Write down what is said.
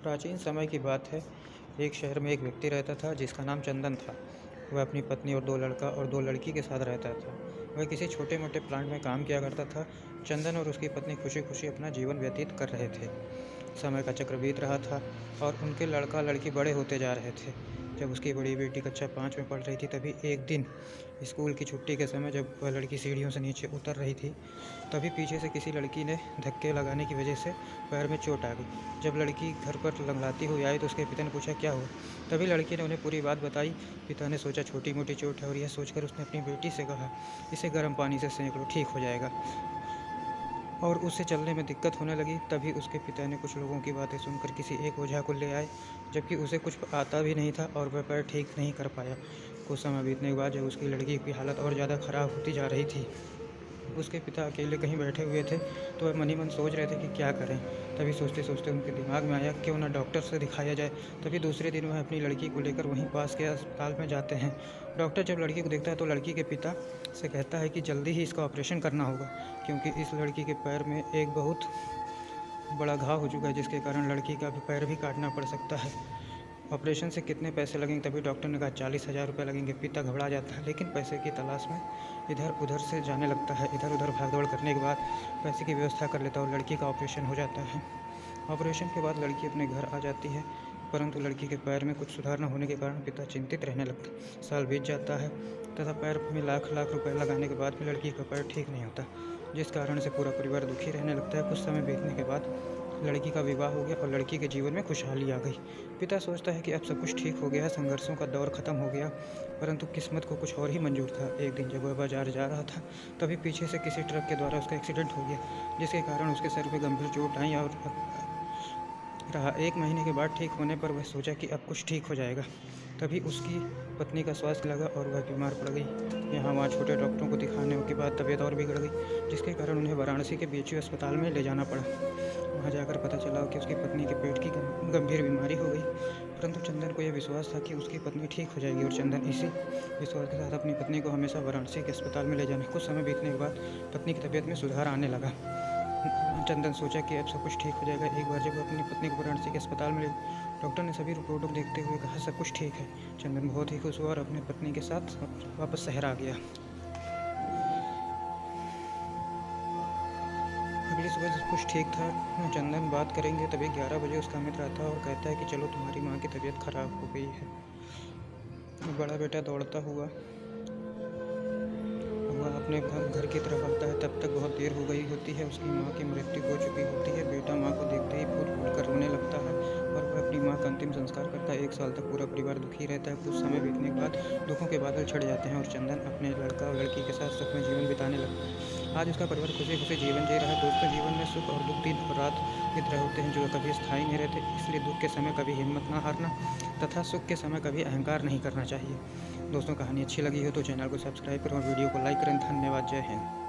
प्राचीन समय की बात है। एक शहर में एक व्यक्ति रहता था जिसका नाम चंदन था। वह अपनी पत्नी और दो लड़का और दो लड़की के साथ रहता था। वह किसी छोटे मोटे प्लांट में काम किया करता था। चंदन और उसकी पत्नी खुशी खुशी अपना जीवन व्यतीत कर रहे थे। समय का चक्र बीत रहा था और उनके लड़का लड़की बड़े होते जा रहे थे। जब उसकी बड़ी बेटी कक्षा 5 में पढ़ रही थी, तभी एक दिन स्कूल की छुट्टी के समय जब वह लड़की सीढ़ियों से नीचे उतर रही थी, तभी पीछे से किसी लड़की ने धक्के लगाने की वजह से पैर में चोट आ गई। जब लड़की घर पर लंगड़ाती हुई आई तो उसके पिता ने पूछा क्या हुआ। तभी लड़की ने उन्हें पूरी बात बताई। पिता ने सोचा छोटी मोटी चोट है, और यह सोचकर उसने अपनी बेटी से कहा, इसे गर्म पानी से सेंक लो, ठीक हो जाएगा। और उसे चलने में दिक्कत होने लगी। तभी उसके पिता ने कुछ लोगों की बातें सुनकर किसी एक ओझा को ले आए, जबकि उसे कुछ आता भी नहीं था और वह पैर ठीक नहीं कर पाया। कुछ समय बीतने के बाद जब उसकी लड़की की हालत और ज़्यादा खराब होती जा रही थी, उसके पिता अकेले कहीं बैठे हुए थे, तो वह मन ही मन सोच रहे थे कि क्या करें। तभी सोचते सोचते उनके दिमाग में आया क्यों ना डॉक्टर से दिखाया जाए। तभी दूसरे दिन वह अपनी लड़की को लेकर वहीं पास के अस्पताल में जाते हैं। डॉक्टर जब लड़की को देखता है तो लड़की के पिता से कहता है कि जल्दी ही इसका ऑपरेशन करना होगा, क्योंकि इस लड़की के पैर में एक बहुत बड़ा घाव हो चुका है, जिसके कारण लड़की का भी पैर भी काटना पड़ सकता है। ऑपरेशन से कितने पैसे लगेंगे। तभी डॉक्टर ने कहा 40,000 रुपये लगेंगे। पिता घबरा जाता है, लेकिन पैसे की तलाश में इधर उधर से जाने लगता है। इधर उधर भाग दौड़ करने के बाद पैसे की व्यवस्था कर लेता है और लड़की का ऑपरेशन हो जाता है। ऑपरेशन के बाद लड़की अपने घर आ जाती है, परंतु लड़की के पैर में कुछ सुधार न होने के कारण पिता चिंतित रहने लगता। साल बीत जाता है तथा पैर में लाख लाख रुपए लगाने के बाद भी लड़की का पैर ठीक नहीं होता, जिस कारण से पूरा परिवार दुखी रहने लगता है। कुछ समय बीतने के बाद लड़की का विवाह हो गया और लड़की के जीवन में खुशहाली आ गई। पिता सोचता है कि अब सब कुछ ठीक हो गया है, संघर्षों का दौर खत्म हो गया, परंतु किस्मत को कुछ और ही मंजूर था। एक दिन जब वह बाजार जा रहा था, तभी पीछे से किसी ट्रक के द्वारा उसका एक्सीडेंट हो गया, जिसके कारण उसके सर पे गंभीर चोट आई और रहा। 1 महीने के बाद ठीक होने पर वह सोचा कि अब कुछ ठीक हो जाएगा। तभी उसकी पत्नी का स्वास्थ्य लगा और वह बीमार पड़ गई। यहाँ वहाँ छोटे डॉक्टरों को दिखाने के बाद तबीयत और बिगड़ गई, जिसके कारण उन्हें वाराणसी के बीएचयू अस्पताल में ले जाना पड़ा। वहाँ जाकर पता चला कि उसकी पत्नी के पेट की गंभीर बीमारी हो गई, परंतु चंदन को यह विश्वास था कि उसकी पत्नी ठीक हो जाएगी, और चंदन इसी विश्वास के साथ अपनी पत्नी को हमेशा वाराणसी के अस्पताल में ले जाने। कुछ समय बीतने के बाद पत्नी की तबीयत में सुधार आने लगा। चंदन सोचा कि अब सब कुछ ठीक हो जाएगा। एक बार जब अपनी पत्नी को वाराणसी के अस्पताल में ले, डॉक्टर ने सभी रिपोर्टों को देखते हुए कहा सब कुछ ठीक है। चंदन बहुत ही खुश हुआ और अपनी पत्नी के साथ वापस शहर आ गया। अगली सुबह सब कुछ ठीक था। चंदन बात करेंगे तभी 11 बजे उसका मित्र आता है और कहता है कि चलो तुम्हारी माँ की तबीयत खराब हो गई है। बड़ा बेटा दौड़ता हुआ वह अपने घर की तरफ आता है। तब तक बहुत देर हो गई होती है। उसकी माँ की मृत्यु हो चुकी होती है। बेटा माँ को देखते ही फूट फूट कर रोने लगता है और वह अपनी माँ का अंतिम संस्कार करता है। 1 साल तक पूरा परिवार दुखी रहता है। कुछ समय बीतने के बाद दुखों के बादल छट जाते हैं और चंदन अपने लड़का और लड़की के साथ सुख में जीवन बिताने लगता है। आज उसका परिवार खुशी खुशी जीवन जी रहा है। दोस्तों, जीवन में सुख और दुख दिन और रात की तरह होते हैं, जो कभी स्थायी नहीं रहते। इसलिए दुख के समय कभी हिम्मत ना हारना तथा सुख के समय कभी अहंकार नहीं करना चाहिए। दोस्तों, कहानी अच्छी लगी हो तो चैनल को सब्सक्राइब करें और वीडियो को लाइक करें। धन्यवाद। जय हिंद।